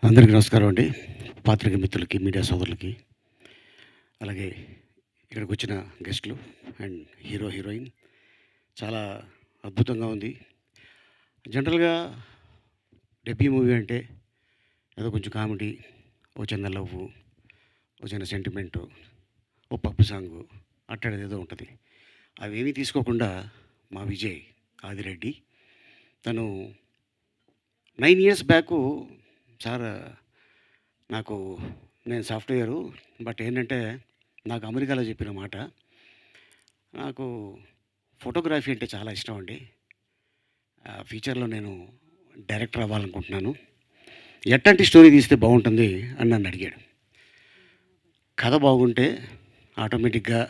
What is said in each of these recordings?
అందరికీ నమస్కారం అండి. పాత్రిక మిత్రులకి, మీడియా సోదరులకి, అలాగే ఇక్కడికి వచ్చిన గెస్టులు అండ్ హీరో, హీరోయిన్ చాలా అద్భుతంగా ఉంది. జనరల్‌గా డెబ్యూ మూవీ అంటే ఏదో కొంచెం కామెడీ, ఓ చిన్న లవ్వు, ఓ చిన్న సెంటిమెంటు, ఓ పప్పు సాంగు అట్టాడేదేదో ఉంటది. అవేమీ తీసుకోకుండా మా విజయ్ ఆదిరెడ్డి తను 9 ఇయర్స్ బ్యాకు సార్ నాకు నేను సాఫ్ట్‌వేరు. బట్ ఏంటంటే నాకు అమెరికాలో చెప్పిన మాట, నాకు ఫోటోగ్రఫీ అంటే చాలా ఇష్టం అండి. ఫ్యూచర్‌లో నేను డైరెక్టర్ అవ్వాలనుకుంటున్నాను. ఎట్లాంటి స్టోరీ తీస్తే బాగుంటుంది అని నన్ను అడిగాడు. కథ బాగుంటే ఆటోమేటిక్‌గా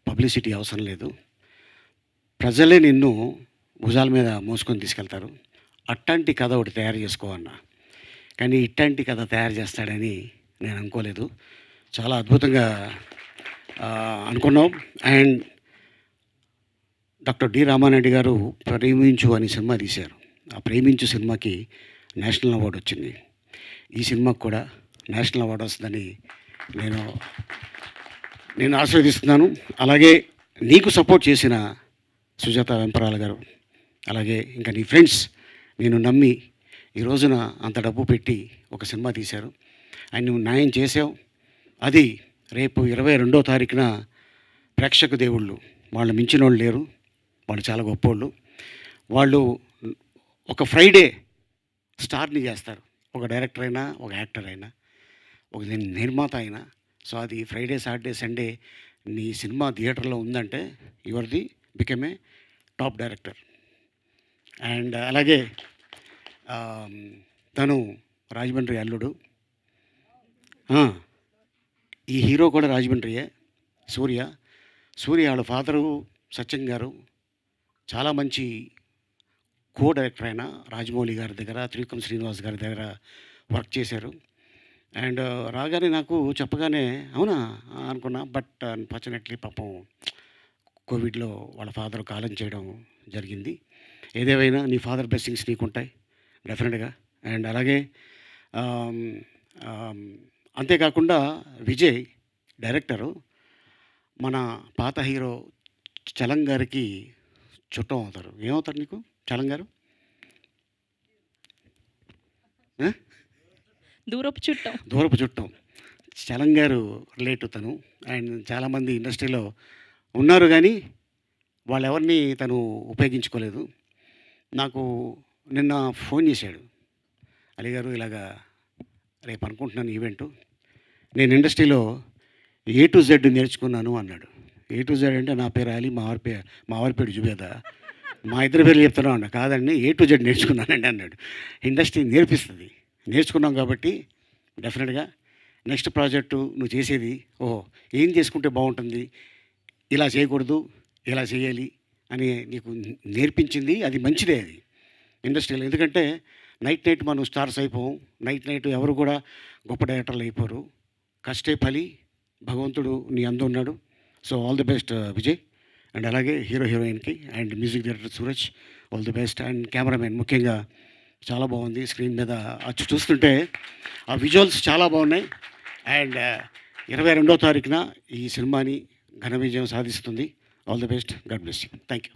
పబ్లిసిటీ అవసరం లేదు. ప్రజలే నిన్ను భుజాల మీద మోసుకొని తీసుకెళ్తారు. అట్లాంటి కథ ఒకటి తయారు చేసుకో అన్నా. కానీ ఇట్లాంటి కథ తయారు చేస్తాడని నేను అనుకోలేదు. చాలా అద్భుతంగా అనుకున్నాం. అండ్ డాక్టర్ డి రామానాయుడు గారు 'ప్రేమించు' అనే సినిమా తీశారు. ఆ 'ప్రేమించు' సినిమాకి నేషనల్ అవార్డు వచ్చింది. ఈ సినిమాకి కూడా నేషనల్ అవార్డు వస్తుందని నేను ఆశీర్వదిస్తున్నాను. అలాగే నీకు సపోర్ట్ చేసిన సుజాత వెంపరాల గారు, అలాగే ఇంకా నీ ఫ్రెండ్స్ నేను నమ్మి ఈ రోజున అంత డబ్బు పెట్టి ఒక సినిమా తీశారు. అండ్ నువ్వు న్యాయం చేసావు. అది రేపు 22వ తారీఖున ప్రేక్షక దేవుళ్ళు, వాళ్ళు మించిన వాళ్ళు లేరు, వాళ్ళు చాలా గొప్పోళ్ళు. వాళ్ళు ఒక ఫ్రైడే స్టార్ని చేస్తారు. ఒక డైరెక్టర్ అయినా, ఒక యాక్టర్ అయినా, ఒక నిర్మాత అయినా. సో అది ఫ్రైడే, సాటర్డే, సండే నీ సినిమా థియేటర్లో ఉందంటే your they become a top director. And అలాగే తను రాజమండ్రి అల్లుడు. ఈ హీరో కూడా రాజమండ్రియే, సూర్య. వాళ్ళ ఫాదరు సత్యం గారు చాలా మంచి కో డైరెక్టర్ అయిన రాజమౌళి గారి దగ్గర, త్రివిక్రమ్ శ్రీనివాస్ గారి దగ్గర వర్క్ చేశారు. అండ్ రాగానే నాకు చెప్పగానే అవునా అనుకున్నా. బట్ అన్ఫార్చునేట్లీ పాపం కోవిడ్లో వాళ్ళ ఫాదర్ కాలం చేయడం జరిగింది. ఏదేమైనా నీ ఫాదర్ బ్లెస్సింగ్స్ నీకుంటాయి డెఫినెట్గా. అండ్ అలాగే అంతేకాకుండా విజయ్ డైరెక్టరు మన పాత హీరో చలం గారికి చుట్టం అవుతారు. ఏమవుతారు నీకు చలం గారు? దూరపు చుట్టం. చలం గారు రిలేటివ్ తను. అండ్ చాలామంది ఇండస్ట్రీలో ఉన్నారు కానీ వాళ్ళెవరిని తను ఉపయోగించుకోలేదు. నాకు నిన్న ఫోన్ చేశాడు, అలీ గారు ఇలాగా రేపు అనుకుంటున్నాను ఈవెంటు, నేను ఇండస్ట్రీలో A to Z నేర్చుకున్నాను అన్నాడు. A to Z అంటే నా పేరు అలీ, మా వారి పేరు జుబేదా, మా ఇద్దరి పేర్లు చెప్తాను అన్న. కాదండి, A to Z నేర్చుకున్నానండి అన్నాడు. ఇండస్ట్రీ నేర్పిస్తుంది, నేర్చుకున్నాం కాబట్టి డెఫినెట్గా నెక్స్ట్ ప్రాజెక్టు నువ్వు చేసేది ఏం చేసుకుంటే బాగుంటుంది, ఇలా చేయకూడదు, ఇలా చేయాలి అని నీకు నేర్పించింది. అది మంచిదే అది ఇండస్ట్రీలో. ఎందుకంటే నైట్ మనం స్టార్స్ అయిపోం. నైట్ ఎవరు కూడా గొప్ప డైరెక్టర్లు అయిపోరు. కష్టే ఫలి, భగవంతుడు నీ అందు ఉన్నాడు. So all the best Vijay. And అలాగే హీరో హీరోయిన్కి and music director Suraj, all the best. And cameraman ముఖ్యంగా చాలా బాగుంది. స్క్రీన్ మీద అచ్చు చూస్తుంటే ఆ విజువల్స్ చాలా బాగున్నాయి. అండ్ 22వ తారీఖున ఈ సినిమాని ఘన విజయం సాధిస్తుంది. All the best. God bless you. Thank you.